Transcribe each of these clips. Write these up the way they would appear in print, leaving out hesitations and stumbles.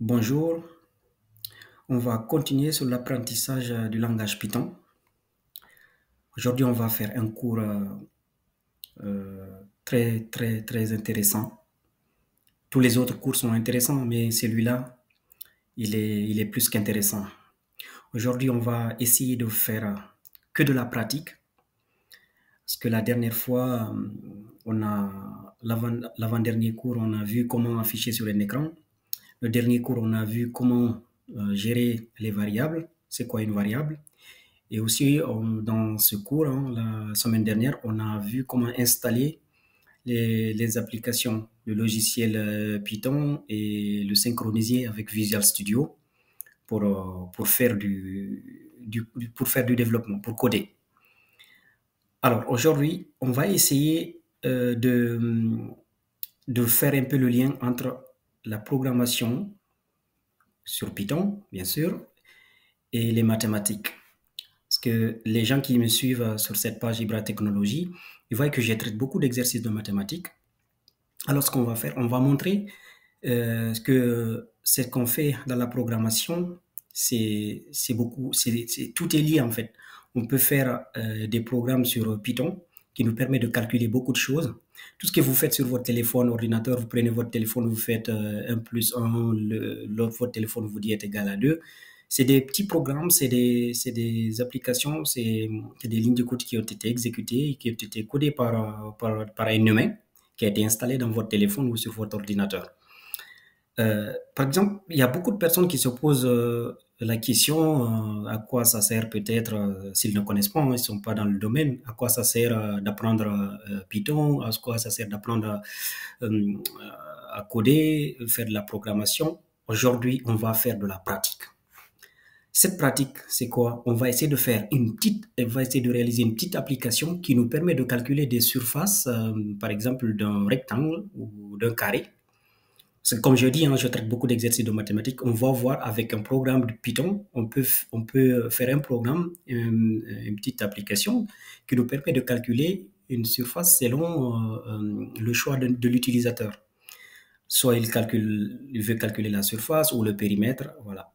Bonjour, on va continuer sur l'apprentissage du langage Python. Aujourd'hui, on va faire un cours très intéressant. Tous les autres cours sont intéressants, mais celui-là, il est plus qu'intéressant. Aujourd'hui, on va essayer de faire que de la pratique, parce que la dernière fois, l'avant-dernier cours, on a vu comment afficher sur un écran. Le dernier cours, on a vu comment gérer les variables. C'est quoi une variable? Et aussi, dans ce cours, la semaine dernière, on a vu comment installer les applications, le logiciel Python et le synchroniser avec Visual Studio pour faire pour faire du développement, pour coder. Alors, aujourd'hui, on va essayer de faire un peu le lien entre la programmation sur Python, bien sûr, et les mathématiques. Parce que les gens qui me suivent sur cette page Ibra Technologie, ils voient que je traite beaucoup d'exercices de mathématiques. Alors, ce qu'on va faire, on va montrer que ce qu'on fait dans la programmation, tout est lié en fait. On peut faire des programmes sur Python qui nous permet de calculer beaucoup de choses. Tout ce que vous faites sur votre téléphone, ordinateur, vous prenez votre téléphone, vous faites 1 plus 1, votre téléphone vous dit est égal à 2. C'est des petits programmes, c'est des applications, c'est des lignes de code qui ont été exécutées, qui ont été codées par un humain, qui a été installé dans votre téléphone ou sur votre ordinateur. Par exemple, il y a beaucoup de personnes qui se posent la question à quoi ça sert peut-être, s'ils ne connaissent pas, ils ne sont pas dans le domaine, à quoi ça sert d'apprendre Python, à quoi ça sert d'apprendre à coder, faire de la programmation. Aujourd'hui, on va faire de la pratique. Cette pratique, c'est quoi? On va essayer de réaliser une petite application qui nous permet de calculer des surfaces, par exemple d'un rectangle ou d'un carré. C'est comme je dis, je traite beaucoup d'exercices de mathématiques. On va voir avec un programme de Python, on peut faire un programme, une petite application qui nous permet de calculer une surface selon le choix de l'utilisateur. Soit il veut calculer la surface ou le périmètre, voilà.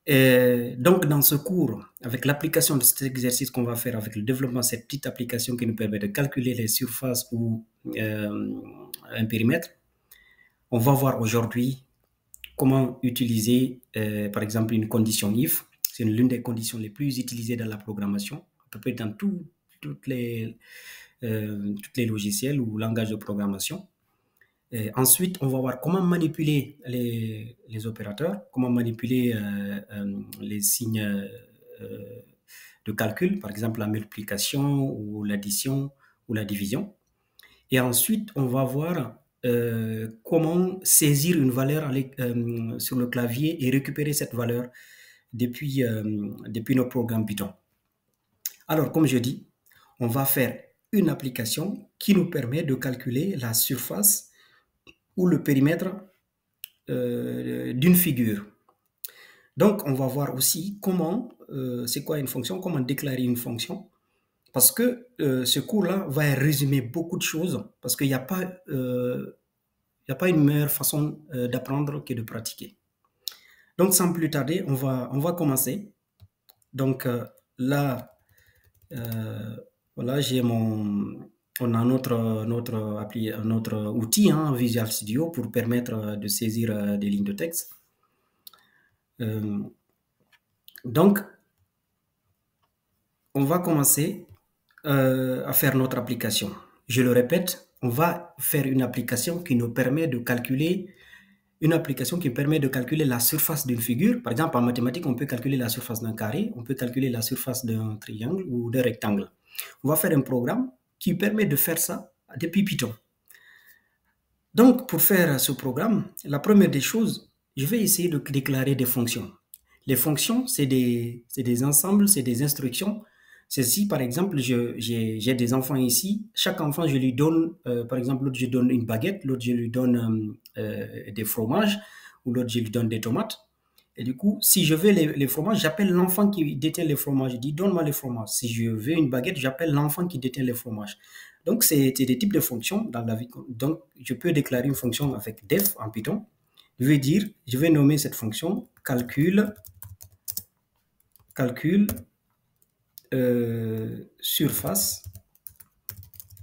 Et donc, dans ce cours, avec l'application de cet exercice qu'on va faire, avec le développement de cette petite application qui nous permet de calculer les surfaces ou un périmètre, on va voir aujourd'hui comment utiliser, par exemple, une condition if. C'est l'une des conditions les plus utilisées dans la programmation, à peu près dans toutes les logiciels ou langages de programmation. Et ensuite, on va voir comment manipuler les opérateurs, comment manipuler les signes de calcul, par exemple la multiplication ou l'addition ou la division. Et ensuite, on va voir comment saisir une valeur sur le clavier et récupérer cette valeur depuis nos programmes Python. Alors, comme je dis, on va faire une application qui nous permet de calculer la surface ou le périmètre d'une figure. Donc, on va voir aussi comment, c'est quoi une fonction, comment déclarer une fonction, parce que ce cours-là va résumer beaucoup de choses, parce qu'il n'y a pas une meilleure façon d'apprendre que de pratiquer. Donc, sans plus tarder, on va commencer. Donc, là, voilà, on a notre outil, Visual Studio, pour permettre de saisir des lignes de texte. Donc, on va commencer à faire notre application. Je le répète, on va faire une application qui nous permet de calculer la surface d'une figure. Par exemple, en mathématiques, on peut calculer la surface d'un carré, on peut calculer la surface d'un triangle ou d'un rectangle. On va faire un programme qui permet de faire ça depuis Python. Donc, pour faire ce programme, la première des choses, je vais essayer de déclarer des fonctions. Les fonctions, c'est des ensembles, c'est des instructions. Si, par exemple, j'ai des enfants ici, chaque enfant, je lui donne, par exemple, l'autre, je donne une baguette, l'autre, je lui donne des fromages, ou l'autre, je lui donne des tomates. Et du coup, si je veux les fromages, j'appelle l'enfant qui détient les fromages. Je dis, donne-moi les fromages. Si je veux une baguette, j'appelle l'enfant qui détient les fromages. Donc, c'est des types de fonctions dans la vie. Donc, je peux déclarer une fonction avec def en Python. je vais nommer cette fonction calcul surface,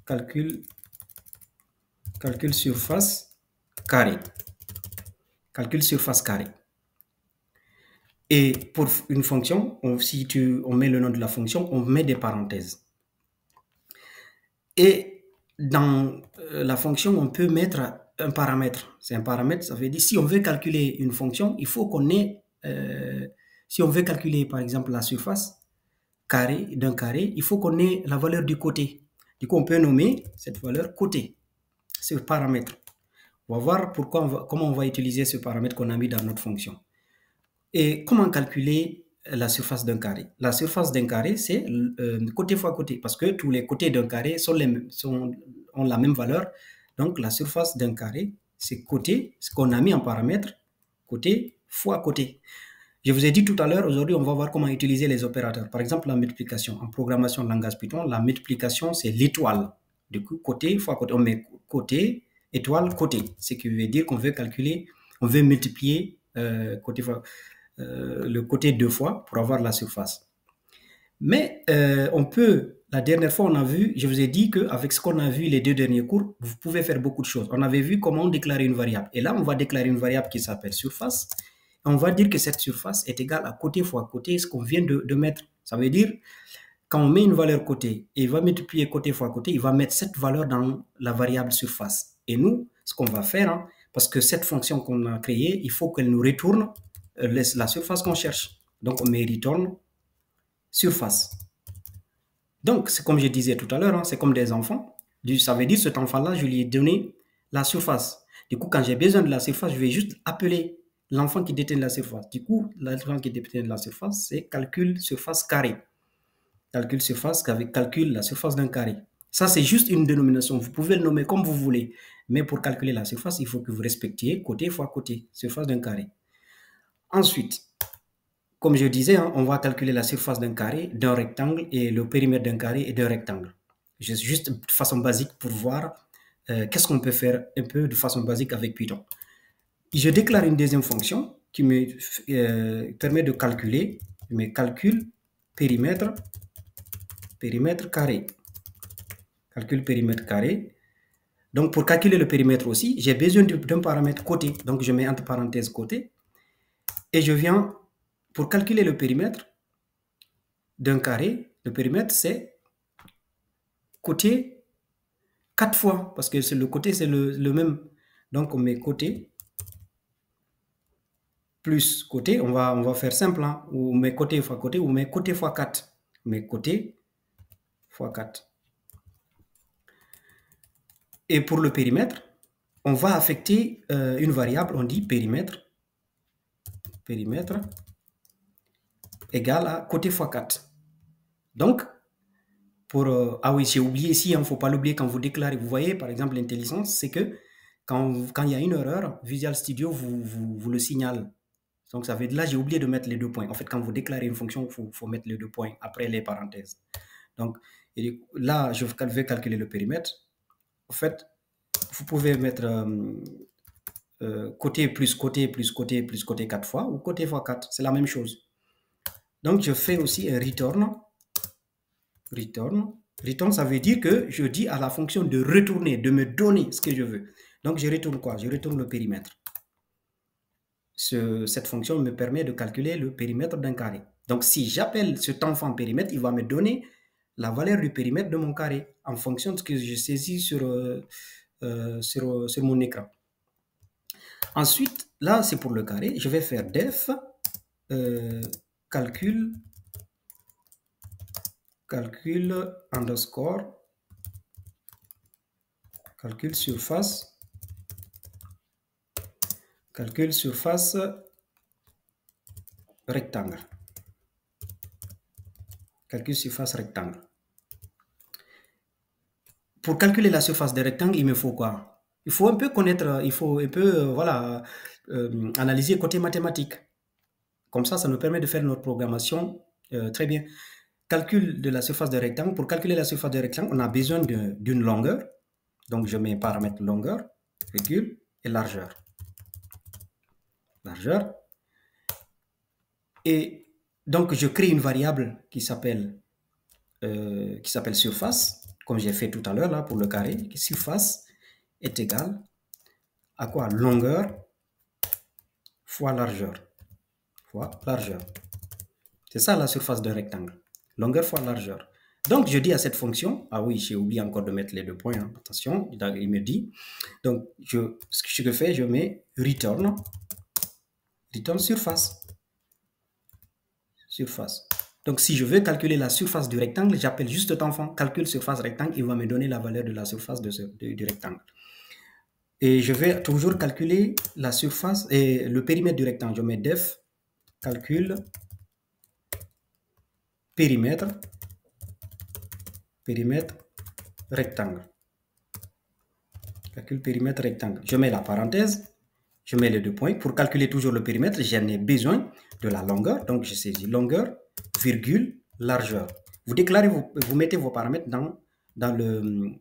calcul surface carré, calcul surface carré. Et pour une fonction, si on met le nom de la fonction, on met des parenthèses. Et dans la fonction, on peut mettre un paramètre. C'est un paramètre, ça veut dire si on veut calculer une fonction, il faut qu'on ait, si on veut calculer par exemple la surface carré d'un carré, il faut qu'on ait la valeur du côté. Du coup, on peut nommer cette valeur côté, ce paramètre. On va voir comment on va utiliser ce paramètre qu'on a mis dans notre fonction. Et comment calculer la surface d'un carré? La surface d'un carré, c'est côté fois côté, parce que tous les côtés d'un carré ont la même valeur. Donc, la surface d'un carré, c'est côté, ce qu'on a mis en paramètre, côté fois côté. Je vous ai dit tout à l'heure, aujourd'hui, on va voir comment utiliser les opérateurs. Par exemple, la multiplication. En programmation de langage Python, la multiplication, c'est l'étoile. Du coup, côté fois côté. On met côté, étoile, côté. Ce qui veut dire qu'on veut calculer, on veut multiplier côté fois le côté 2 fois pour avoir la surface. Mais on peut, la dernière fois on a vu, je vous ai dit qu'avec ce qu'on a vu les 2 derniers cours, vous pouvez faire beaucoup de choses. On avait vu comment déclarer une variable. Et là, on va déclarer une variable qui s'appelle surface. Et on va dire que cette surface est égale à côté fois côté, ce qu'on vient de mettre. Ça veut dire, quand on met une valeur côté et il va multiplier côté fois côté, il va mettre cette valeur dans la variable surface. Et nous, ce qu'on va faire, parce que cette fonction qu'on a créée, il faut qu'elle nous retourne la surface qu'on cherche. Donc, on met return surface. Donc, c'est comme je disais tout à l'heure, c'est comme des enfants. Ça veut dire cet enfant-là, je lui ai donné la surface. Du coup, quand j'ai besoin de la surface, je vais juste appeler l'enfant qui détient la surface. Du coup, l'enfant qui détient la surface, c'est calcul surface carré. Calcul surface avec calcul la surface d'un carré. Ça, c'est juste une dénomination. Vous pouvez le nommer comme vous voulez. Mais pour calculer la surface, il faut que vous respectiez côté fois côté, surface d'un carré. Ensuite, comme je disais, on va calculer la surface d'un carré, d'un rectangle et le périmètre d'un carré et d'un rectangle. Juste de façon basique pour voir qu'est-ce qu'on peut faire un peu de façon basique avec Python. Je déclare une deuxième fonction qui me permet de calculer mes calculs périmètre carré. Calcul périmètre carré. Donc, pour calculer le périmètre aussi, j'ai besoin d'un paramètre côté. Donc, je mets entre parenthèses côté. Et je viens, pour calculer le périmètre d'un carré, le périmètre, c'est côté 4 fois, parce que le côté, c'est le même. Donc, on met côté plus côté. On va faire simple, ou on met côté fois côté, ou on met côté fois 4. On met côté fois 4. Et pour le périmètre, on va affecter une variable, on dit périmètre égale à côté fois 4. Donc, ah oui, j'ai oublié ici, il ne faut pas l'oublier quand vous déclarez. Vous voyez, par exemple, l'intelligence, c'est que quand il y a une erreur, Visual Studio vous le signale. Donc, ça veut dire là, j'ai oublié de mettre les 2 points. En fait, quand vous déclarez une fonction, il faut mettre les 2 points après les parenthèses. Donc, là, je vais calculer le périmètre. En fait, vous pouvez mettre côté plus côté plus côté plus côté 4 fois ou côté fois 4. C'est la même chose. Donc, je fais aussi un return. Return, ça veut dire que je dis à la fonction de retourner, de me donner ce que je veux. Donc, je retourne quoi? Je retourne le périmètre. Cette fonction me permet de calculer le périmètre d'un carré. Donc, si j'appelle cet enfant périmètre, il va me donner la valeur du périmètre de mon carré en fonction de ce que je saisis sur mon écran. Ensuite, là, c'est pour le carré. Je vais faire def calcul underscore calcul surface rectangle. Calcul surface rectangle. Pour calculer la surface des rectangles, il me faut quoi? Il faut un peu connaître, il faut un peu analyser côté mathématique. Comme ça nous permet de faire notre programmation très bien. Calcul de la surface de rectangle. Pour calculer la surface de rectangle, on a besoin d'une longueur. Donc, je mets paramètre longueur, virgule, et largeur. largeur. Et donc, je crée une variable qui s'appelle surface, comme j'ai fait tout à l'heure là pour le carré. Surface est égale à quoi? Longueur fois largeur. C'est ça la surface d'un rectangle. Longueur fois largeur. Donc, je dis à cette fonction, ah oui, j'ai oublié encore de mettre les 2 points, hein. Attention, il me dit, donc, ce que je fais, je mets return surface. Donc, si je veux calculer la surface du rectangle, j'appelle juste cet enfant, calcule surface rectangle, il va me donner la valeur de la surface du rectangle. Et je vais toujours calculer la surface et le périmètre du rectangle. Je mets def, calcul, périmètre rectangle. Calcul périmètre rectangle. Je mets la parenthèse, je mets les 2 points. Pour calculer toujours le périmètre, j'en ai besoin de la longueur. Donc, je saisis longueur, virgule, largeur. Vous déclarez, vous mettez vos paramètres dans le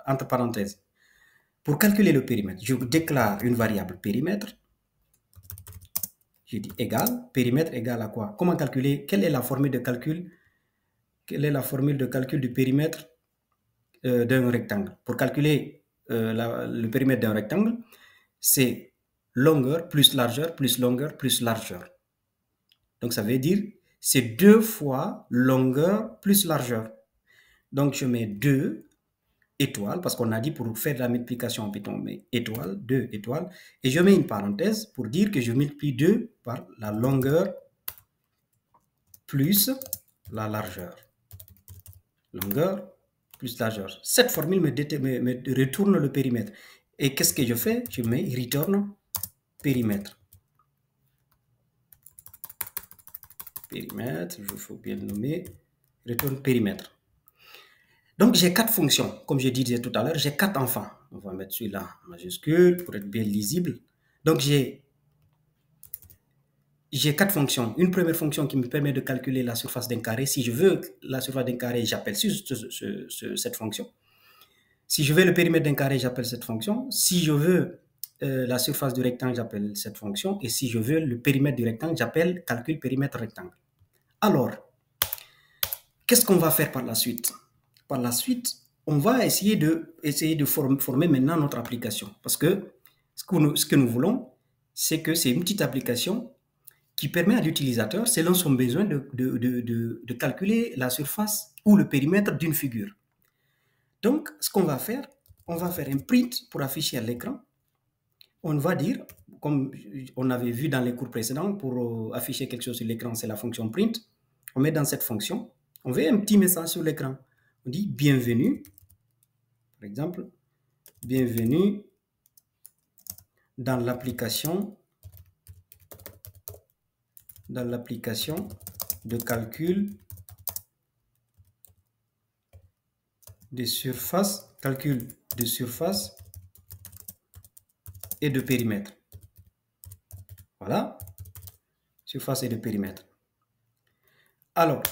entre parenthèses. Pour calculer le périmètre, je déclare une variable périmètre. Je dis égal, périmètre égal à quoi? Comment calculer? Quelle est la formule de calcul? Quelle est la formule de calcul du périmètre d'un rectangle? Pour calculer le périmètre d'un rectangle, c'est longueur plus largeur plus longueur plus largeur. Donc, ça veut dire c'est 2 fois longueur plus largeur. Donc, je mets 2 étoiles, parce qu'on a dit pour faire de la multiplication en Python, mais étoiles, 2 étoiles, et je mets une parenthèse pour dire que je multiplie 2 par la longueur plus la largeur. Longueur plus largeur. Cette formule me retourne le périmètre. Et qu'est-ce que je fais? Je mets return périmètre. Périmètre, il faut bien le nommer, return périmètre. Donc, j'ai 4 fonctions. Comme je disais tout à l'heure, j'ai 4 enfants. On va mettre celui-là en majuscule pour être bien lisible. Donc, j'ai 4 fonctions. Une première fonction qui me permet de calculer la surface d'un carré. Si je veux la surface d'un carré, j'appelle cette fonction. Si je veux le périmètre d'un carré, j'appelle cette fonction. Si je veux la surface du rectangle, j'appelle cette fonction. Et si je veux le périmètre du rectangle, j'appelle calcul périmètre rectangle. Alors, qu'est-ce qu'on va faire par la suite? Par la suite, on va essayer de former maintenant notre application. Parce que ce que nous voulons, c'est que c'est une petite application qui permet à l'utilisateur, selon son besoin, de calculer la surface ou le périmètre d'une figure. Donc, ce qu'on va faire, on va faire un print pour afficher à l'écran. On va dire, comme on avait vu dans les cours précédents, pour afficher quelque chose sur l'écran, c'est la fonction print. On met dans cette fonction, on met un petit message sur l'écran. On dit bienvenue, par exemple, bienvenue dans l'application de calcul de surface, et de périmètre. Voilà, surface et de périmètre. Alors,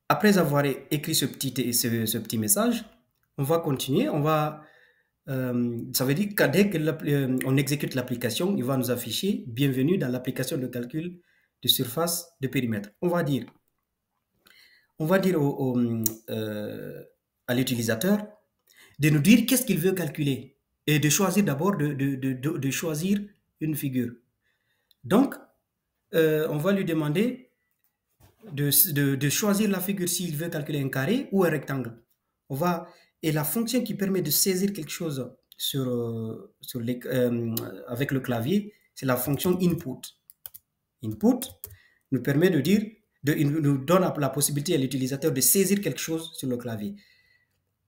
après avoir écrit ce petit message, on va continuer. Ça veut dire que dès qu'on exécute l'application, il va nous afficher « Bienvenue dans l'application de calcul de surface de périmètre ». On va dire à l'utilisateur de nous dire qu'est-ce qu'il veut calculer et de choisir d'abord de choisir une figure. Donc, on va lui demander de choisir la figure s'il veut calculer un carré ou un rectangle. Et la fonction qui permet de saisir quelque chose avec le clavier, c'est la fonction input. Input nous permet de dire, nous donne la possibilité à l'utilisateur de saisir quelque chose sur le clavier.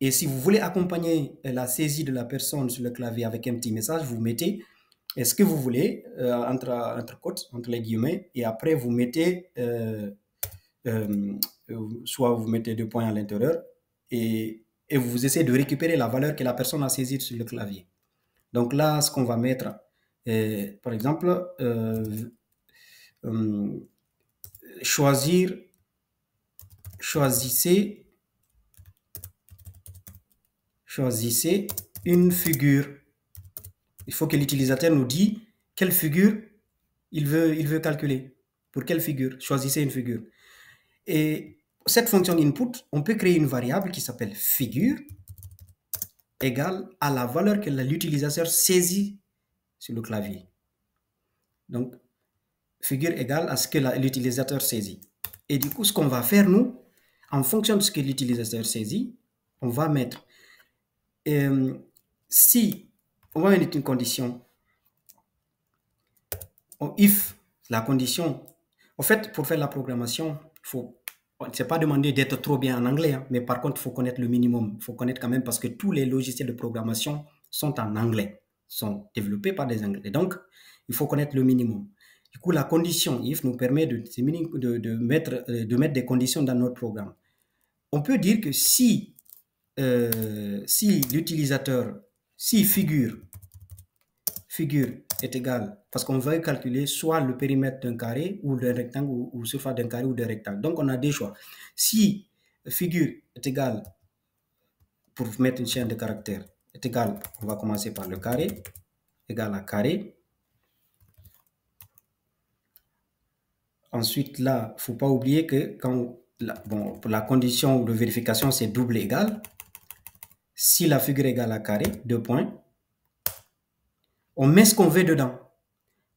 Et si vous voulez accompagner la saisie de la personne sur le clavier avec un petit message, vous mettez ce que vous voulez entre côtes, entre les guillemets, et après vous mettez soit vous mettez 2 points à l'intérieur et vous essayez de récupérer la valeur que la personne a saisie sur le clavier. Donc là, ce qu'on va mettre, par exemple, choisissez une figure. Il faut que l'utilisateur nous dise quelle figure il veut calculer. Pour quelle figure? Choisissez une figure. Et cette fonction input, on peut créer une variable qui s'appelle figure égale à la valeur que l'utilisateur saisit sur le clavier. Donc, figure égale à ce que l'utilisateur saisit. Et du coup, ce qu'on va faire, nous, en fonction de ce que l'utilisateur saisit, on va mettre, si on va mettre une condition, if la condition, en fait, pour faire la programmation, c'est pas demandé d'être trop bien en anglais, hein, mais par contre, il faut connaître le minimum. Il faut connaître quand même parce que tous les logiciels de programmation sont en anglais, sont développés par des anglais. Donc, il faut connaître le minimum. Du coup, la condition if nous permet de mettre des conditions dans notre programme. On peut dire que si l'utilisateur, si figure est égale, parce qu'on va calculer soit le périmètre d'un carré ou d'un rectangle ou surface d'un carré ou d'un rectangle. Donc, on a des choix. Si figure est égale, pour mettre une chaîne de caractères, est égale, on va commencer par le carré, égal à carré. Ensuite, là, il ne faut pas oublier que quand pour la condition de vérification, c'est double égal. Si la figure est égale à carré, 2 points, on met ce qu'on veut dedans.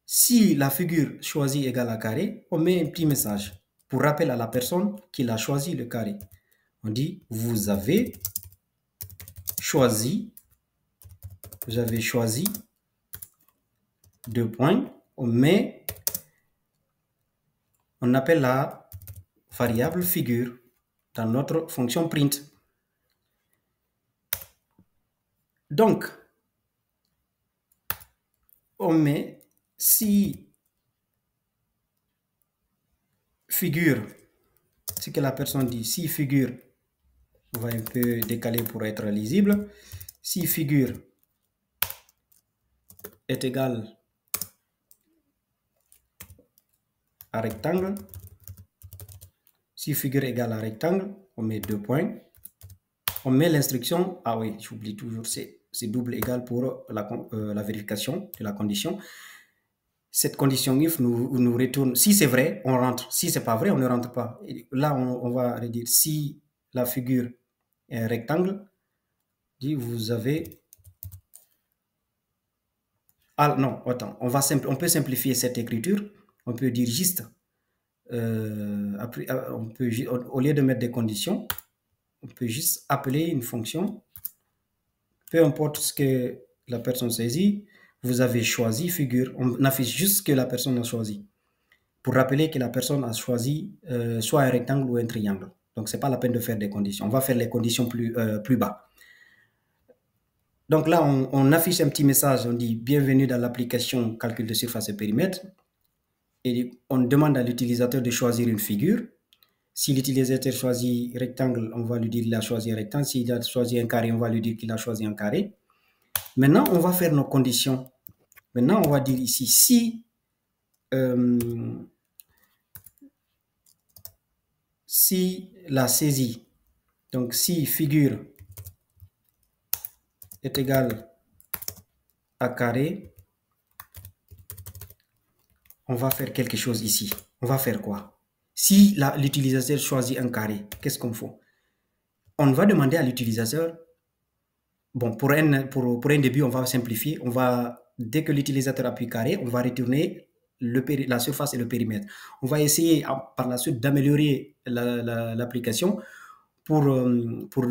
Si la figure choisie égale à carré, on met un petit message pour rappel à la personne qui a choisi le carré. On dit, vous avez choisi 2 points, on appelle la variable figure dans notre fonction print. Donc, on met si figure, ce que la personne dit, si figure, on va un peu décaler pour être lisible, si figure est égale à rectangle, si figure est égale à rectangle, on met 2 points, on met l'instruction, ah oui, j'oublie toujours, c'est double égal pour la vérification de la condition. Cette condition if nous retourne, si c'est vrai, on rentre, si c'est pas vrai, on ne rentre pas. Et là, on va redire, si la figure est un rectangle, dit vous avez... Ah non, attends, on peut simplifier cette écriture, on peut dire juste, au lieu de mettre des conditions, on peut juste appeler une fonction, peu importe ce que la personne saisit, vous avez choisi figure, on affiche juste ce que la personne a choisi, pour rappeler que la personne a choisi soit un rectangle ou un triangle. Donc, ce n'est pas la peine de faire des conditions. On va faire les conditions plus bas. Donc là, on affiche un petit message, on dit « Bienvenue dans l'application calcul de surface et périmètre ». Et on demande à l'utilisateur de choisir une figure. Si l'utilisateur choisit rectangle, on va lui dire qu'il a choisi un rectangle. S'il a choisi un carré, on va lui dire qu'il a choisi un carré. Maintenant, on va faire nos conditions. Maintenant, on va dire ici, si la saisie, donc si figure est égale à carré, on va faire quelque chose ici. On va faire quoi? Si l'utilisateur choisit un carré, qu'est-ce qu'on fait? On va demander à l'utilisateur, bon, pour un début, on va simplifier. Dès que l'utilisateur appuie carré, on va retourner la surface et le périmètre. On va essayer par la suite d'améliorer l'application pour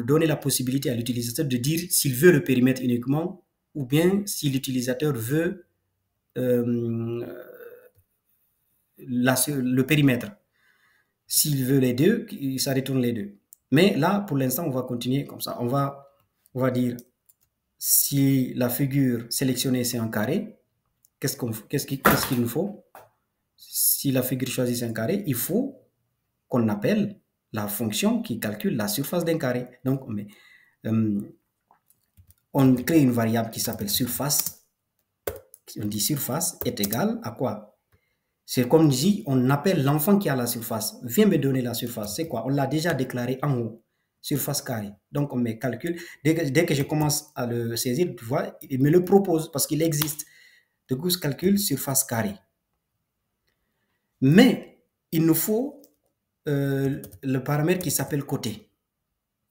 donner la possibilité à l'utilisateur de dire s'il veut le périmètre uniquement ou bien si l'utilisateur veut le périmètre. S'il veut les deux, ça retourne les deux. Mais là, pour l'instant, on va continuer comme ça. On va dire si la figure sélectionnée c'est un carré, qu'est-ce qu'il nous faut? Si la figure choisie c'est un carré, il faut qu'on appelle la fonction qui calcule la surface d'un carré. Donc, on crée une variable qui s'appelle surface. On dit surface est égale à quoi? C'est comme dit, on appelle l'enfant qui a la surface. Viens me donner la surface. C'est quoi? On l'a déjà déclaré en haut. Surface carré. Donc, on met calcul. Dès que je commence à le saisir, tu vois, il me le propose parce qu'il existe. Degoose calcule surface carrée. Mais il nous faut le paramètre qui s'appelle côté.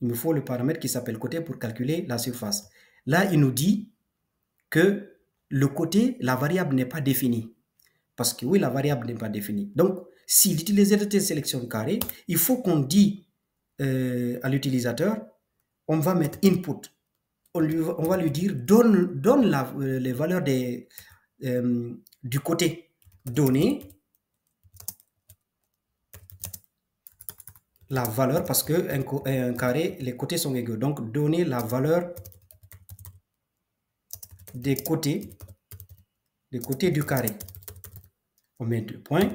Il nous faut le paramètre qui s'appelle côté pour calculer la surface. Là, il nous dit que le côté, la variable n'est pas définie. Parce que oui, la variable n'est pas définie. Donc, si l'utilisateur sélectionne carré, il faut qu'on dise à l'utilisateur, on va mettre input. On va lui dire, donne les valeurs du côté donné, la valeur, parce qu'un carré, les côtés sont égaux. Donc, donner la valeur des côtés du carré. On met 2 points.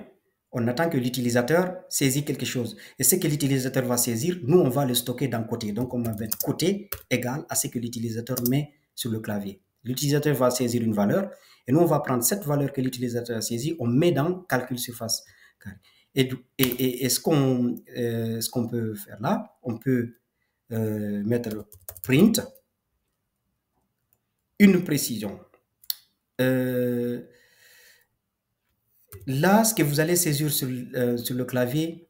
On attend que l'utilisateur saisisse quelque chose. Et ce que l'utilisateur va saisir, nous, on va le stocker dans côté. Donc, on va mettre côté égal à ce que l'utilisateur met sur le clavier. L'utilisateur va saisir une valeur. Et nous, on va prendre cette valeur que l'utilisateur a saisie, on met dans calcul surface carré. Et ce qu'on peut faire là, on peut mettre print une précision. Là, ce que vous allez saisir sur le clavier,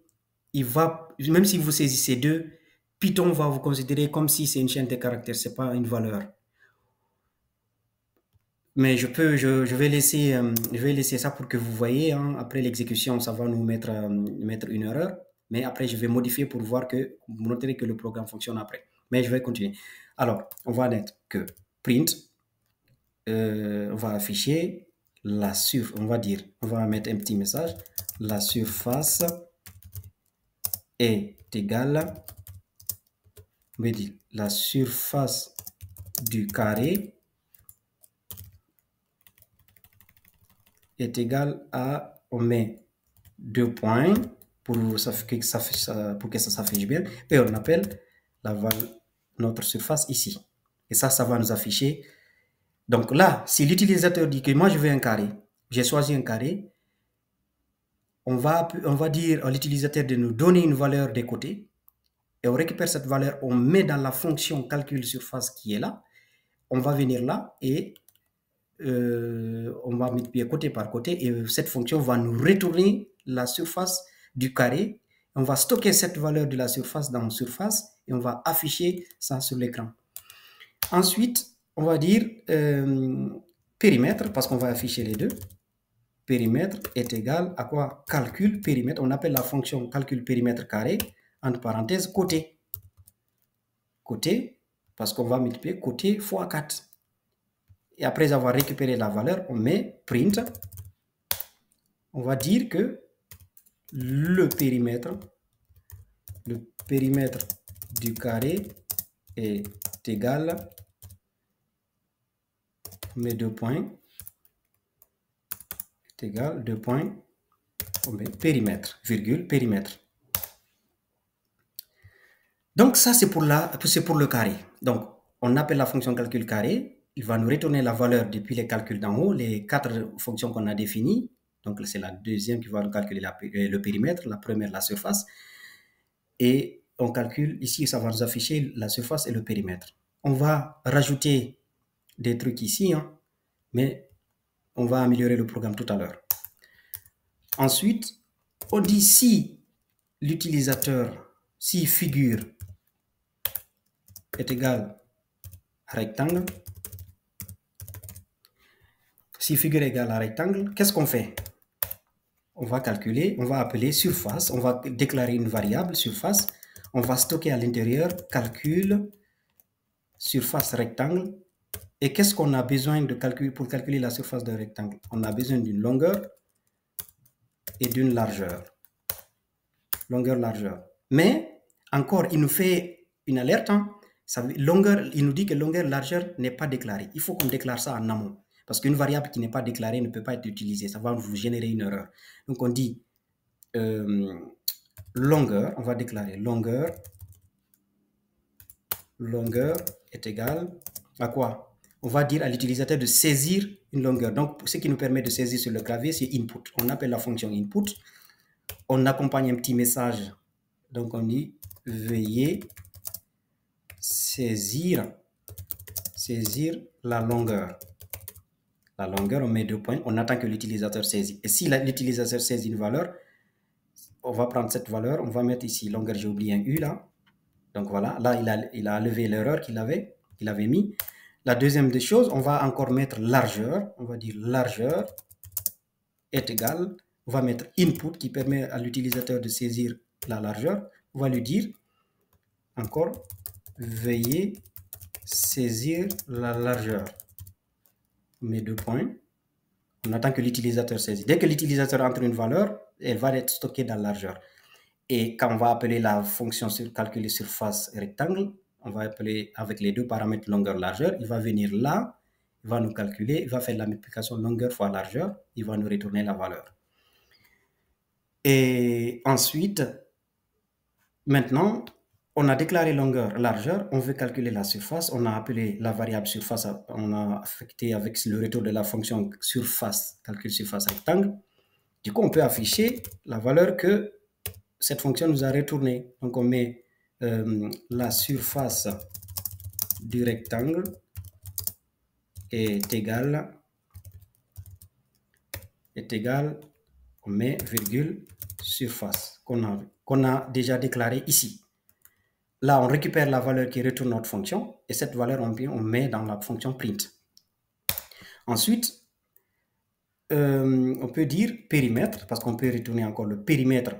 même si vous saisissez 2, Python va vous considérer comme si c'est une chaîne de caractères, ce n'est pas une valeur. Mais je vais laisser ça pour que vous voyez. Hein, après l'exécution, ça va nous mettre une erreur. Mais après, je vais modifier pour voir que vous noterez que le programme fonctionne après. Mais je vais continuer. Alors, on va mettre que print, on va afficher on va mettre un petit message. La surface est égale, on va dire la surface du carré est égale à, on met 2 points pour que ça s'affiche bien, et on appelle notre surface ici. Et ça va nous afficher. Donc là, si l'utilisateur dit que moi je veux un carré, j'ai choisi un carré, on va dire à l'utilisateur de nous donner une valeur des côtés, et on récupère cette valeur, on met dans la fonction calcul surface qui est là, on va venir là et on va multiplier côté par côté, et cette fonction va nous retourner la surface du carré. On va stocker cette valeur de la surface dans surface et on va afficher ça sur l'écran. Ensuite, on va dire périmètre, parce qu'on va afficher les deux. Périmètre est égal à quoi? Calcul périmètre. On appelle la fonction calcul périmètre carré, entre parenthèses, côté. Côté, parce qu'on va multiplier côté fois 4. Et après avoir récupéré la valeur, on met print. On va dire que le périmètre du carré est égal, on met 2 points, est égal 2 points, on met périmètre, virgule, périmètre. Donc ça, c'est pour le carré. Donc, on appelle la fonction calcul carré. Il va nous retourner la valeur depuis les calculs d'en haut, les 4 fonctions qu'on a définies. Donc, c'est la deuxième qui va nous calculer le périmètre, la première, la surface. Et on calcule, ici, ça va nous afficher la surface et le périmètre. On va rajouter des trucs ici, hein, mais on va améliorer le programme tout à l'heure. Ensuite, on dit si l'utilisateur, si figure est égal à rectangle, si figure est égale à rectangle, qu'est-ce qu'on fait? On va calculer, on va appeler surface, on va déclarer une variable surface, on va stocker à l'intérieur calcul surface rectangle. Et qu'est-ce qu'on a besoin de calculer pour calculer la surface d'un rectangle? On a besoin d'une longueur et d'une largeur. Longueur, largeur. Mais encore, il nous fait une alerte. Hein. Longueur, il nous dit que longueur, largeur n'est pas déclarée. Il faut qu'on déclare ça en amont. Parce qu'une variable qui n'est pas déclarée ne peut pas être utilisée. Ça va vous générer une erreur. Donc, on dit longueur. On va déclarer longueur. Longueur est égale à quoi? On va dire à l'utilisateur de saisir une longueur. Donc, ce qui nous permet de saisir sur le clavier, c'est input. On appelle la fonction input. On accompagne un petit message. Donc, on dit veuillez saisir la longueur. La longueur, on met 2 points, on attend que l'utilisateur saisit. Et si l'utilisateur saisit une valeur, on va prendre cette valeur, on va mettre ici longueur, j'ai oublié un U là. Donc voilà, là il a enlevé l'erreur qu'il avait mis. La deuxième des choses, on va encore mettre largeur, on va dire largeur est égal, on va mettre input qui permet à l'utilisateur de saisir la largeur, on va lui dire encore veuillez saisir la largeur. On met 2 points, on attend que l'utilisateur saisit. Dès que l'utilisateur entre une valeur, elle va être stockée dans la largeur. Et quand on va appeler la fonction calculer surface rectangle, on va appeler avec les deux paramètres longueur, largeur, il va venir là, il va nous calculer, il va faire la multiplication longueur fois largeur, il va nous retourner la valeur. Et ensuite, maintenant, on a déclaré longueur, largeur, on veut calculer la surface, on a appelé la variable surface, on a affecté avec le retour de la fonction surface, calcul surface rectangle. Du coup, on peut afficher la valeur que cette fonction nous a retourné. Donc, on met la surface du rectangle est égale, on met virgule surface qu'on a déjà déclaré ici. Là, on récupère la valeur qui retourne notre fonction et cette valeur, on met dans la fonction print. Ensuite, on peut dire périmètre, parce qu'on peut retourner encore le périmètre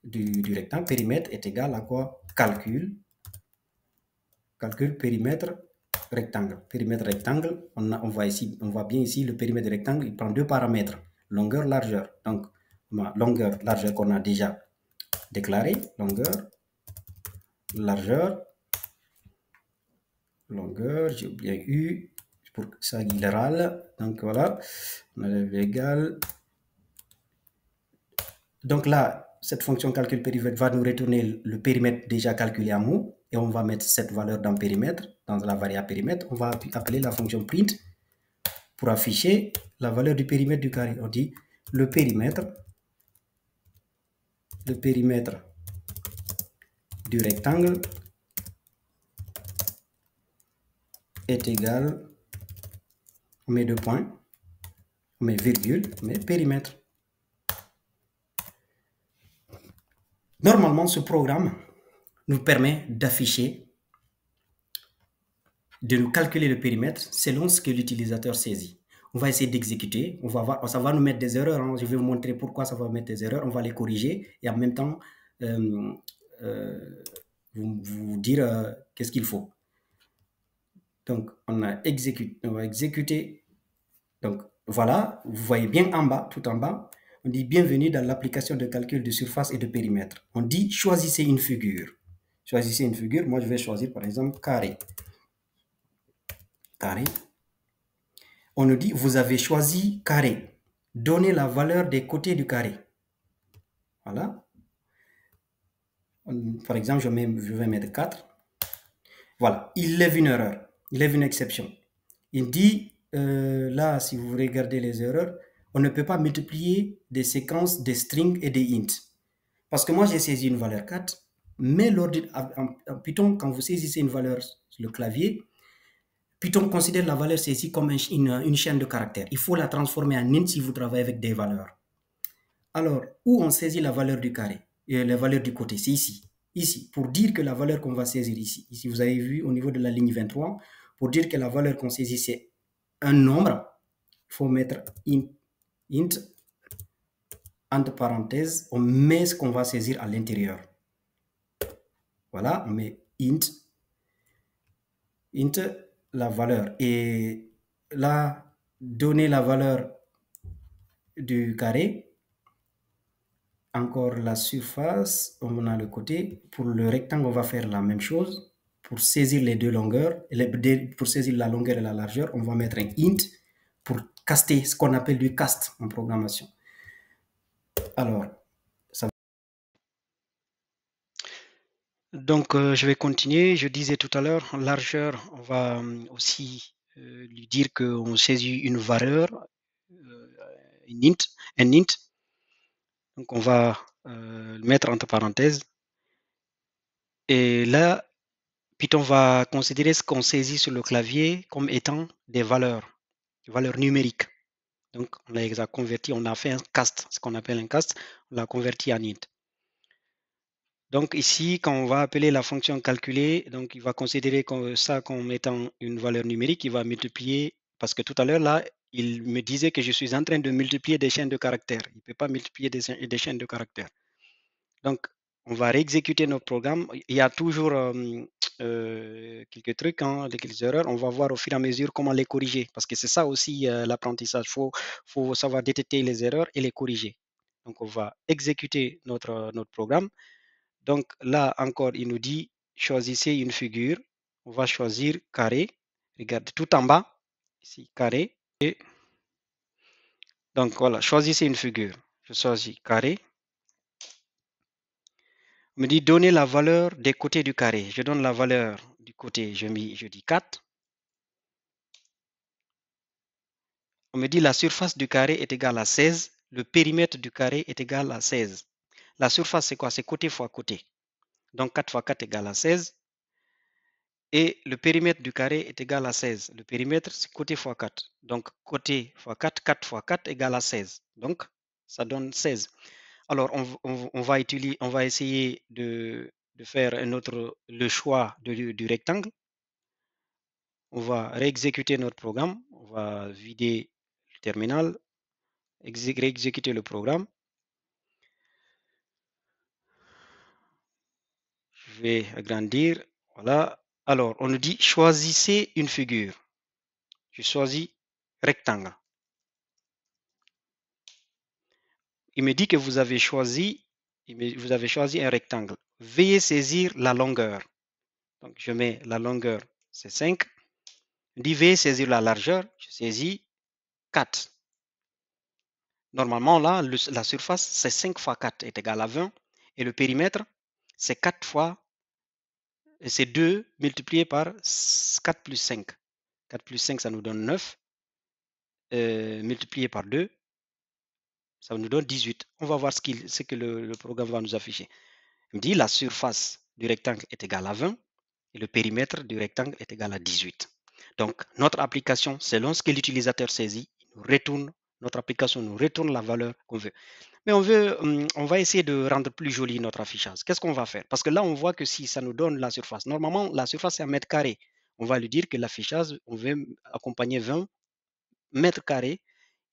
du rectangle. Périmètre est égal à quoi? Calcul périmètre rectangle. Périmètre rectangle, on voit bien ici le périmètre rectangle, il prend deux paramètres, longueur, largeur. Donc, longueur, largeur qu'on a déjà déclaré, longueur, j'ai oublié U, pour ça il râle. Donc voilà, on a égal. Donc là, cette fonction calcul périmètre va nous retourner le périmètre déjà calculé à mot et on va mettre cette valeur dans périmètre, dans la variable périmètre. On va appeler la fonction print pour afficher la valeur du périmètre du carré. On dit le périmètre du rectangle est égal, on met 2 points, on met virgule, on met périmètre. Normalement, ce programme nous permet d'afficher, de nous calculer le périmètre selon ce que l'utilisateur saisit. On va essayer d'exécuter, ça va nous mettre des erreurs, hein. Je vais vous montrer pourquoi ça va mettre des erreurs, on va les corriger et en même temps vous dire qu'est-ce qu'il faut. Donc, on va exécuter. Donc, voilà, vous voyez bien en bas, tout en bas, on dit bienvenue dans l'application de calcul de surface et de périmètre. On dit choisissez une figure. Choisissez une figure, moi je vais choisir par exemple carré. Carré. On nous dit vous avez choisi carré. Donnez la valeur des côtés du carré. Voilà. Par exemple, je vais mettre 4. Voilà, il lève une erreur, il lève une exception. Il dit, là, si vous regardez les erreurs, on ne peut pas multiplier des séquences, des strings et des ints. Parce que moi, j'ai saisi une valeur 4, mais en Python, quand vous saisissez une valeur sur le clavier, Python considère la valeur saisie comme une chaîne de caractères. Il faut la transformer en int si vous travaillez avec des valeurs. Alors, où on saisit la valeur du carré, la valeur du côté, c'est ici. Ici, pour dire que la valeur qu'on va saisir ici, vous avez vu au niveau de la ligne 23, pour dire que la valeur qu'on saisit c'est un nombre, il faut mettre int, entre parenthèses, on met ce qu'on va saisir à l'intérieur. Voilà, on met int, la valeur. Et là, donner la valeur du carré, encore la surface, on a le côté. Pour le rectangle, on va faire la même chose. Pour saisir les deux longueurs, pour saisir la longueur et la largeur, on va mettre un int pour caster, ce qu'on appelle du cast en programmation. Alors, ça... Donc, je vais continuer. Je disais tout à l'heure, largeur, on va aussi lui dire qu'on saisit une valeur, un int. Donc, on va le mettre entre parenthèses. Et là, Python va considérer ce qu'on saisit sur le clavier comme étant des valeurs. valeur numérique. Donc, on les a convertis, on a fait un cast, ce qu'on appelle un cast, on l'a converti en int. Donc ici, quand on va appeler la fonction calculer, donc il va considérer ça comme étant une valeur numérique, il va multiplier, parce que tout à l'heure, là, il me disait que je suis en train de multiplier des chaînes de caractères. Il ne peut pas multiplier des chaînes de caractères. Donc, on va réexécuter notre programme. Il y a toujours quelques trucs, hein, quelques erreurs. On va voir au fur et à mesure comment les corriger, parce que c'est ça aussi l'apprentissage. Faut savoir détecter les erreurs et les corriger. Donc, on va exécuter notre programme. Donc là encore, il nous dit choisissez une figure. On va choisir carré. Regarde tout en bas, ici carré. Et donc voilà, choisissez une figure. Je choisis carré. On me dit donner la valeur des côtés du carré. Je donne la valeur du côté, je dis 4. On me dit la surface du carré est égale à 16. Le périmètre du carré est égal à 16. La surface, c'est quoi? C'est côté fois côté. Donc 4 fois 4 égale à 16. Et le périmètre du carré est égal à 16. Le périmètre, c'est côté fois 4. Donc, côté fois 4, 4 fois 4 égale à 16. Donc, ça donne 16. Alors, on va essayer de faire le choix du rectangle. On va réexécuter notre programme. On va vider le terminal, réexécuter le programme. Je vais agrandir. Voilà. Alors, on nous dit choisissez une figure. Je choisis rectangle. Il me dit que vous avez choisi un rectangle. Veuillez saisir la longueur. Donc, je mets la longueur, c'est 5. Il me dit veuillez saisir la largeur. Je saisis 4. Normalement, là, la surface, c'est 5 fois 4 est égal à 20. Et le périmètre, c'est 4 fois, c'est 2 multiplié par 4 plus 5. 4 plus 5, ça nous donne 9. Multiplié par 2, ça nous donne 18. On va voir ce que le programme va nous afficher. Il me dit la surface du rectangle est égale à 20 et le périmètre du rectangle est égal à 18. Donc, notre application, selon ce que l'utilisateur saisit, notre application nous retourne la valeur qu'on veut. Mais on va essayer de rendre plus joli notre affichage. Qu'est-ce qu'on va faire? Parce que là, on voit que si ça nous donne la surface, normalement, la surface est un mètre carré. On va lui dire que l'affichage, on veut accompagner 20 mètres carrés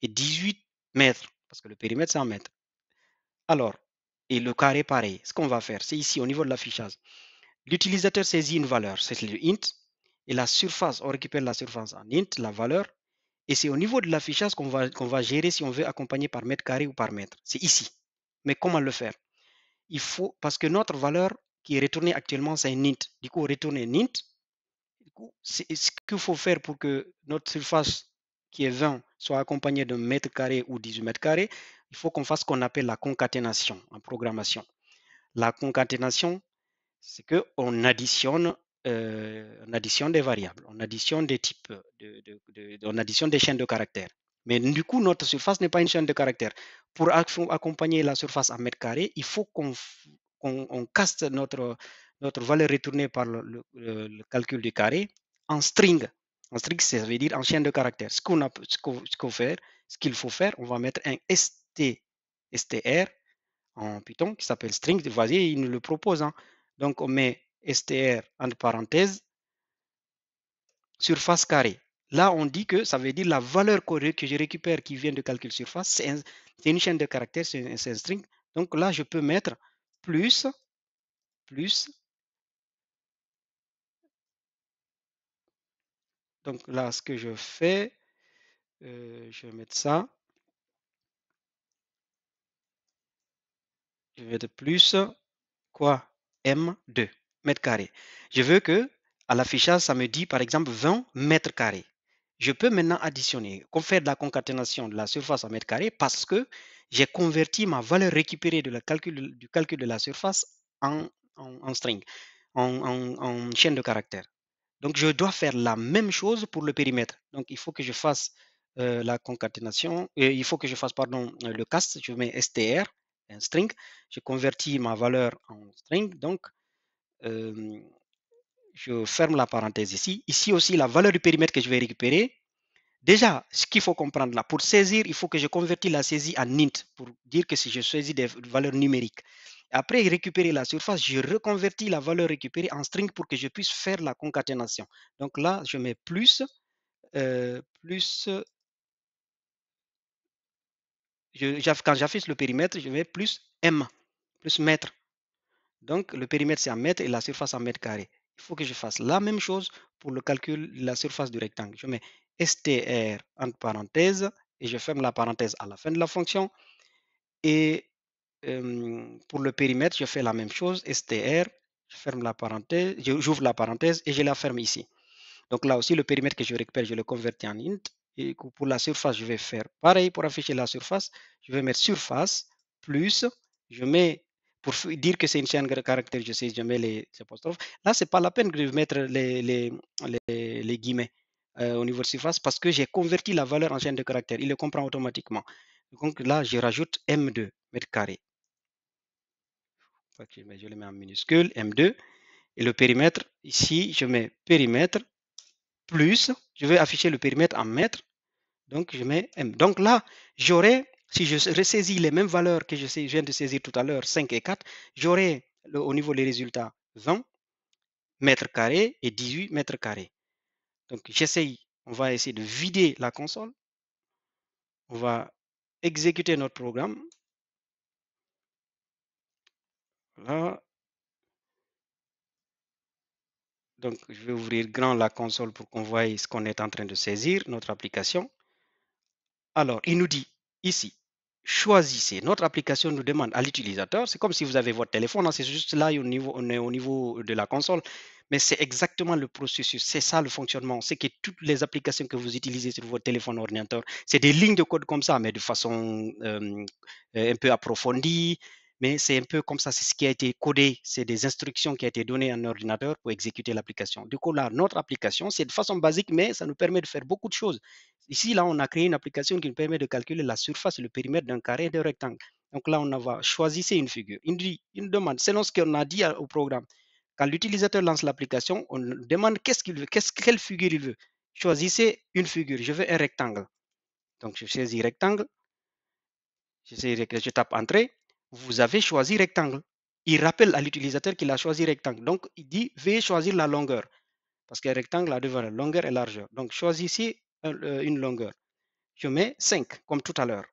et 18 mètres, parce que le périmètre, c'est un mètre. Alors, et le carré, pareil. Ce qu'on va faire, c'est ici, au niveau de l'affichage. L'utilisateur saisit une valeur, c'est le int, et la surface, on récupère la surface en int, la valeur, et c'est au niveau de l'affichage qu'on va gérer si on veut accompagner par mètre carré ou par mètre. C'est ici. Mais comment le faire? Il faut, parce que notre valeur qui est retournée actuellement, c'est un int. Du coup, retourner un int. Du coup, ce qu'il faut faire pour que notre surface qui est 20 soit accompagnée d'un mètre carré ou 18 mètres carrés, il faut qu'on fasse ce qu'on appelle la concaténation en programmation. La concaténation, c'est qu'on additionne, des variables, on additionne des types, on additionne des chaînes de caractères. Mais du coup, notre surface n'est pas une chaîne de caractères. Pour accompagner la surface en mètre carré, il faut qu'on caste notre valeur retournée par le calcul du carré en string. En string, ça veut dire en chaîne de caractères. Ce qu'il faut faire, on va mettre un str en Python qui s'appelle string. Vous voyez, il nous le propose. Hein. Donc, on met str entre parenthèses surface carrée. Là, on dit que ça veut dire la valeur que je récupère qui vient de calcul surface, c'est une chaîne de caractères, c'est un string. Donc là, je peux mettre plus. Donc là, ce que je fais, je vais mettre ça. Je vais mettre plus quoi? M2 mètres carrés. Je veux que à l'affichage, ça me dit par exemple 20 mètres carrés. Je peux maintenant additionner, faire de la concaténation de la surface en mètres carrés parce que j'ai converti ma valeur récupérée du calcul de la surface en string, en chaîne de caractères. Donc, je dois faire la même chose pour le périmètre. Donc, il faut que je fasse la concaténation, il faut que je fasse, pardon, le cast. Je mets str, un string. Je convertis ma valeur en string. Donc, je ferme la parenthèse ici. Ici aussi, la valeur du périmètre que je vais récupérer, Déjà, ce qu'il faut comprendre là, pour saisir, il faut que je convertisse la saisie en int pour dire que si je saisis des valeurs numériques. Après récupérer la surface, je reconvertis la valeur récupérée en string pour que je puisse faire la concaténation. Donc là, je mets plus, quand j'affiche le périmètre, je mets plus m, plus mètre. Donc le périmètre c'est en mètres et la surface en mètres carrés. Il faut que je fasse la même chose pour le calcul de la surface du rectangle. Je mets str entre parenthèses et je ferme la parenthèse à la fin de la fonction. Et pour le périmètre, je fais la même chose, str, je ferme la parenthèse, j'ouvre la parenthèse et je la ferme ici. Donc là aussi, le périmètre que je récupère, je le convertis en int. Et pour la surface, je vais faire pareil pour afficher la surface. Je vais mettre surface plus, je mets, pour dire que c'est une chaîne de caractères, je mets les apostrophes. Là, ce n'est pas la peine de mettre les guillemets au niveau de surface parce que j'ai converti la valeur en chaîne de caractères. Il le comprend automatiquement. Donc là, je rajoute M2, mètre carré. Je le mets en minuscule, M2. Et le périmètre, ici, je mets périmètre plus, je vais afficher le périmètre en mètres, donc je mets M. Donc là, j'aurai, si je ressaisis les mêmes valeurs que je viens de saisir tout à l'heure, 5 et 4, j'aurai au niveau des résultats 20 mètres carrés et 18 mètres carrés. Donc j'essaye, on va essayer de vider la console, on va exécuter notre programme. Voilà. Donc je vais ouvrir grand la console pour qu'on voie ce qu'on est en train de saisir, notre application. Alors, il nous dit ici, choisissez. Notre application nous demande à l'utilisateur, c'est comme si vous avez votre téléphone, hein, c'est juste là on est au niveau de la console, mais c'est exactement le processus, c'est ça le fonctionnement, c'est que toutes les applications que vous utilisez sur votre téléphone ordinateur, c'est des lignes de code comme ça, mais de façon un peu approfondie, mais c'est un peu comme ça, c'est ce qui a été codé, c'est des instructions qui ont été données à un ordinateur pour exécuter l'application. Du coup, là, notre application, c'est de façon basique, mais ça nous permet de faire beaucoup de choses. Ici, là, on a créé une application qui nous permet de calculer la surface et le périmètre d'un carré et d'un rectangle. Donc là, on va choisir une figure. Il nous demande, selon ce qu'on a dit au programme, quand l'utilisateur lance l'application, on demande qu'est-ce qu'il veut, quelle figure il veut. Choisissez une figure. Je veux un rectangle. Donc, je choisis rectangle. Je tape Entrée. Vous avez choisi rectangle. Il rappelle à l'utilisateur qu'il a choisi rectangle. Donc, il dit, veuillez choisir la longueur. Parce qu'un rectangle a deux valeurs, longueur et largeur. Donc, choisissez une longueur. Je mets 5, comme tout à l'heure.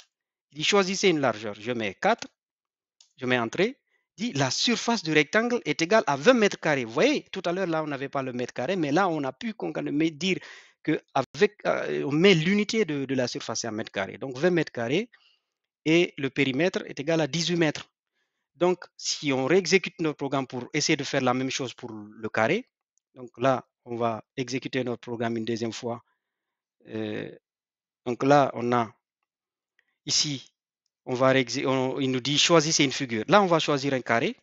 Il dit choisissez une largeur. Je mets 4. Je mets entrée. Il dit la surface du rectangle est égale à 20 mètres carrés. Vous voyez, tout à l'heure, là, on n'avait pas le mètre carré, mais là, on a pu dire on met l'unité de la surface en mètre carré. Donc, 20 mètres carrés et le périmètre est égal à 18 mètres. Donc, si on réexécute notre programme pour essayer de faire la même chose pour le carré, donc là, on va exécuter notre programme une deuxième fois. Donc là, on a ici, il nous dit choisissez une figure. Là, on va choisir un carré.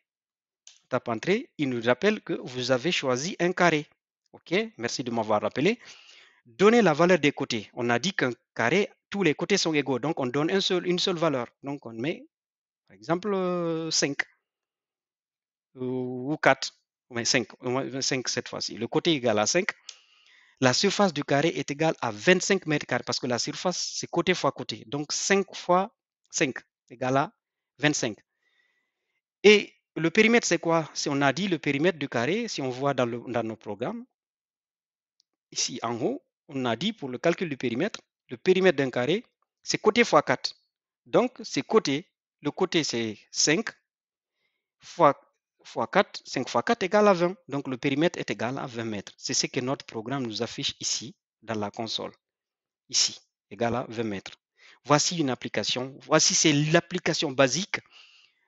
Tape entrée. Il nous rappelle que vous avez choisi un carré. OK, merci de m'avoir rappelé. Donnez la valeur des côtés. On a dit qu'un carré, tous les côtés sont égaux. Donc, on donne une seule valeur. Donc, on met, par exemple, 5 ou 4. Mais 5, 5 cette fois-ci. Le côté égal à 5. La surface du carré est égale à 25 mètres carrés parce que la surface, c'est côté fois côté. Donc, 5 fois 5 égale à 25. Et le périmètre, c'est quoi? Si on a dit le périmètre du carré, si on voit dans nos programmes, ici en haut, on a dit pour le calcul du périmètre, le périmètre d'un carré, c'est côté fois 4. Donc, c'est côté, le côté c'est 5 fois 4, 5 fois 4 égale à 20. Donc, le périmètre est égal à 20 mètres. C'est ce que notre programme nous affiche ici, dans la console. Ici, égal à 20 mètres. Voici une application. Voici, c'est l'application basique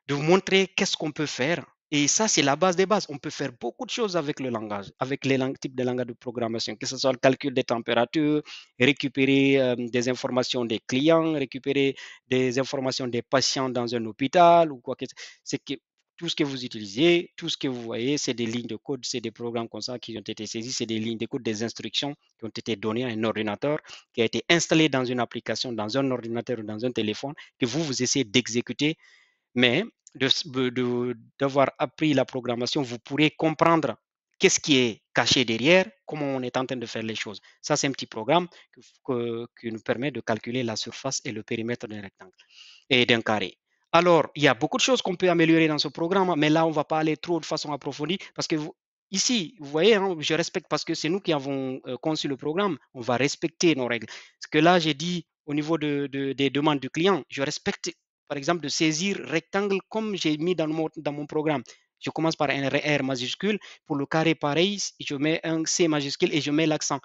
de vous montrer qu'est-ce qu'on peut faire. Et ça, c'est la base des bases. On peut faire beaucoup de choses avec le langage, avec les types de langage de programmation, que ce soit le calcul des températures, récupérer des informations des clients, récupérer des informations des patients dans un hôpital ou quoi que ce soit. C'est que tout ce que vous utilisez, tout ce que vous voyez, c'est des lignes de code, c'est des programmes comme ça qui ont été saisis, c'est des lignes de code, des instructions qui ont été données à un ordinateur, qui a été installé dans une application, dans un ordinateur ou dans un téléphone, que vous essayez d'exécuter, mais d'avoir appris la programmation, vous pourrez comprendre qu'est-ce qui est caché derrière, comment on est en train de faire les choses. Ça, c'est un petit programme qui nous permet de calculer la surface et le périmètre d'un rectangle et d'un carré. Alors, il y a beaucoup de choses qu'on peut améliorer dans ce programme, mais là, on ne va pas aller trop de façon approfondie parce que ici, vous voyez, hein, je respecte parce que c'est nous qui avons conçu le programme. On va respecter nos règles. Ce que là, j'ai dit au niveau des demandes du client, je respecte, par exemple, de saisir rectangle comme j'ai mis dans mon programme. Je commence par un R majuscule. Pour le carré, pareil, je mets un C majuscule et je mets l'accent.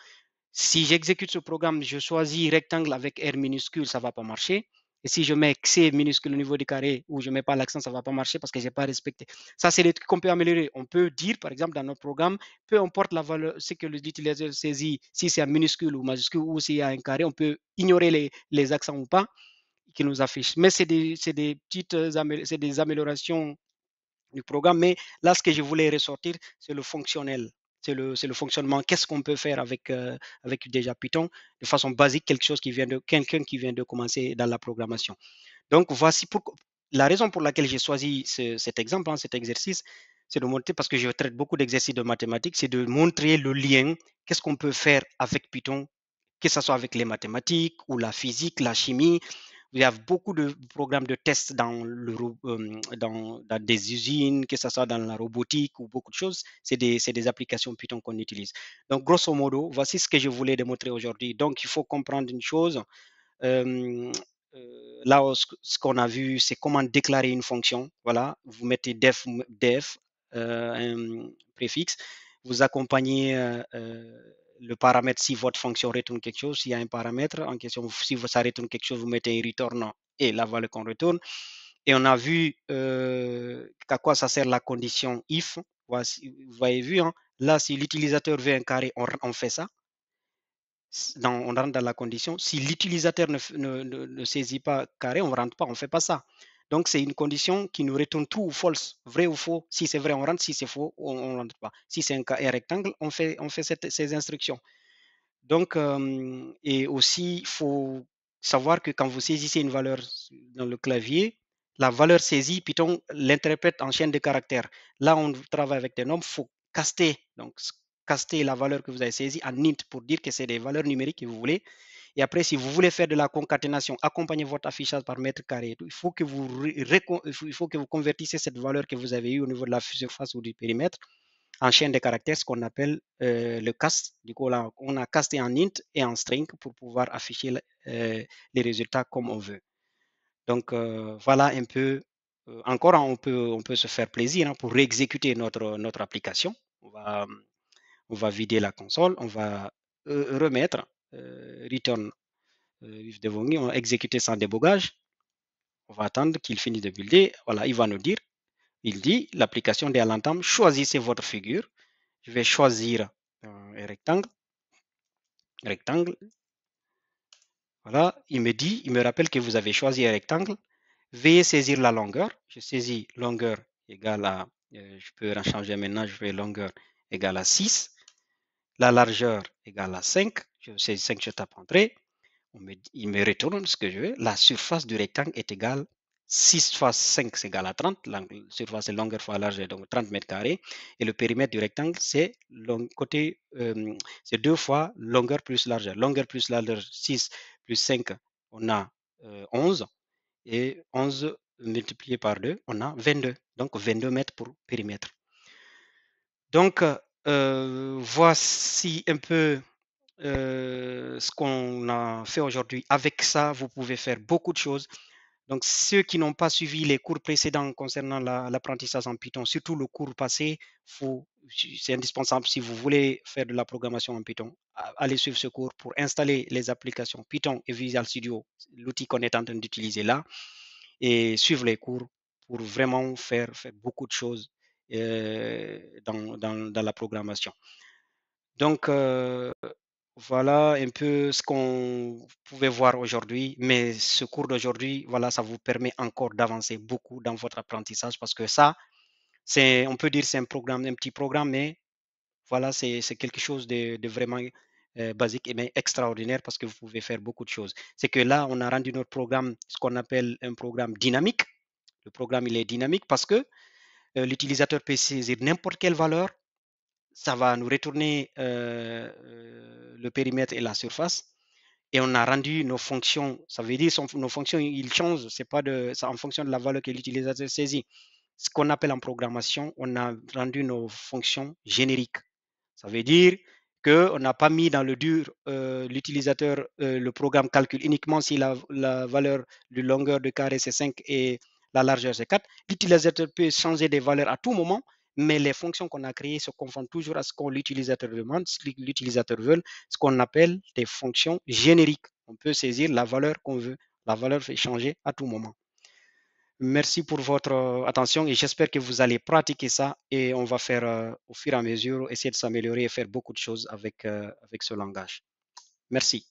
Si j'exécute ce programme, je choisis rectangle avec R minuscule, ça ne va pas marcher. Et si je mets C minuscule au niveau du carré ou je ne mets pas l'accent, ça ne va pas marcher parce que je n'ai pas respecté. Ça, c'est des trucs qu'on peut améliorer. On peut dire, par exemple, dans notre programme, peu importe la valeur, ce que l'utilisateur saisit, si c'est un minuscule ou majuscule ou s'il y a un carré, on peut ignorer les accents ou pas qui nous affichent. Mais c'est des petites c'est des améliorations du programme. Mais là, ce que je voulais ressortir, c'est le fonctionnel. C'est le fonctionnement. Qu'est-ce qu'on peut faire avec déjà Python de façon basique, quelque chose qui vient de quelqu'un qui vient de commencer dans la programmation. Donc, voici la raison pour laquelle j'ai choisi cet exemple, hein, cet exercice, c'est de montrer, parce que je traite beaucoup d'exercices de mathématiques, c'est de montrer le lien, qu'est-ce qu'on peut faire avec Python, que ce soit avec les mathématiques ou la physique, la chimie. Il y a beaucoup de programmes de tests dans des usines, que ce soit dans la robotique ou beaucoup de choses. C'est des applications Python qu'on utilise. Donc, grosso modo, voici ce que je voulais démontrer aujourd'hui. Donc, il faut comprendre une chose. Euh, Là, ce qu'on a vu, c'est comment déclarer une fonction. Voilà, vous mettez def un préfixe, vous accompagnez le paramètre si votre fonction retourne quelque chose. S'il y a un paramètre en question, si ça retourne quelque chose, vous mettez un return et la valeur qu'on retourne. Et on a vu à quoi ça sert la condition if. Voici, vous avez vu, hein, là, si l'utilisateur veut un carré, on fait ça. On rentre dans la condition. Si l'utilisateur ne saisit pas carré, on ne rentre pas, on ne fait pas ça. Donc, c'est une condition qui nous retourne true ou false, vrai ou faux. Si c'est vrai, on rentre. Si c'est faux, on ne rentre pas. Si c'est un rectangle, on fait ces instructions. Donc, et aussi, il faut savoir que quand vous saisissez une valeur dans le clavier, la valeur saisie, Python l'interprète en chaîne de caractères. Là, on travaille avec des nombres, il faut caster, donc caster la valeur que vous avez saisie en int pour dire que c'est des valeurs numériques que vous voulez. Et après, si vous voulez faire de la concaténation, accompagner votre affichage par mètre carré, il faut que vous convertissez cette valeur que vous avez eue au niveau de la surface ou du périmètre en chaîne de caractères, ce qu'on appelle le cast. Du coup, là, on a casté en int et en string pour pouvoir afficher les résultats comme on veut. Donc, voilà un peu. Encore, hein, on peut se faire plaisir hein, pour réexécuter notre application. On va vider la console, on va remettre return with debugging, on va exécuter sans débogage. On va attendre qu'il finisse de builder. Voilà, il va nous dire, il dit, l'application dès à l'entame, choisissez votre figure. Je vais choisir un rectangle. Rectangle. Voilà, il me rappelle que vous avez choisi un rectangle. Veuillez saisir la longueur. Je saisis longueur égale à, je peux changer maintenant, je fais longueur égale à 6. La largeur égale à 5. Je saisis 5, je tape entrée. Il me retourne ce que je veux. La surface du rectangle est égale 6 fois 5, c'est égal à 30. La surface est longueur fois largeur, donc 30 mètres carrés. Et le périmètre du rectangle, c'est c'est 2 fois longueur plus largeur. Longueur plus largeur, 6 plus 5, on a 11. Et 11 multiplié par 2, on a 22. Donc 22 mètres pour périmètre. Donc, voici un peu ce qu'on a fait aujourd'hui. Avec ça, vous pouvez faire beaucoup de choses. Donc, ceux qui n'ont pas suivi les cours précédents concernant l'apprentissage en Python, surtout le cours passé, c'est indispensable si vous voulez faire de la programmation en Python. Allez suivre ce cours pour installer les applications Python et Visual Studio, l'outil qu'on est en train d'utiliser là, et suivre les cours pour vraiment faire beaucoup de choses dans la programmation. Donc, voilà un peu ce qu'on pouvait voir aujourd'hui, mais ce cours d'aujourd'hui, voilà, ça vous permet encore d'avancer beaucoup dans votre apprentissage parce que ça, on peut dire c'est un programme, un petit programme, mais voilà, c'est quelque chose de vraiment basique et mais extraordinaire parce que vous pouvez faire beaucoup de choses. C'est que là, on a rendu notre programme ce qu'on appelle un programme dynamique. Le programme, il est dynamique parce que l'utilisateur peut saisir n'importe quelle valeur ça va nous retourner le périmètre et la surface. Et on a rendu nos fonctions, ça veut dire nos fonctions, ils changent, c'est pas en fonction de la valeur que l'utilisateur saisit. Ce qu'on appelle en programmation, on a rendu nos fonctions génériques. Ça veut dire qu'on n'a pas mis dans le dur l'utilisateur, le programme calcule uniquement si la valeur de longueur de carré c'est 5 et la largeur c'est 4. L'utilisateur peut changer des valeurs à tout moment, mais les fonctions qu'on a créées se confondent toujours à ce que l'utilisateur demande, ce que l'utilisateur veut, ce qu'on appelle des fonctions génériques. On peut saisir la valeur qu'on veut. La valeur fait changer à tout moment. Merci pour votre attention et j'espère que vous allez pratiquer ça et on va faire au fur et à mesure, essayer de s'améliorer et faire beaucoup de choses avec ce langage. Merci.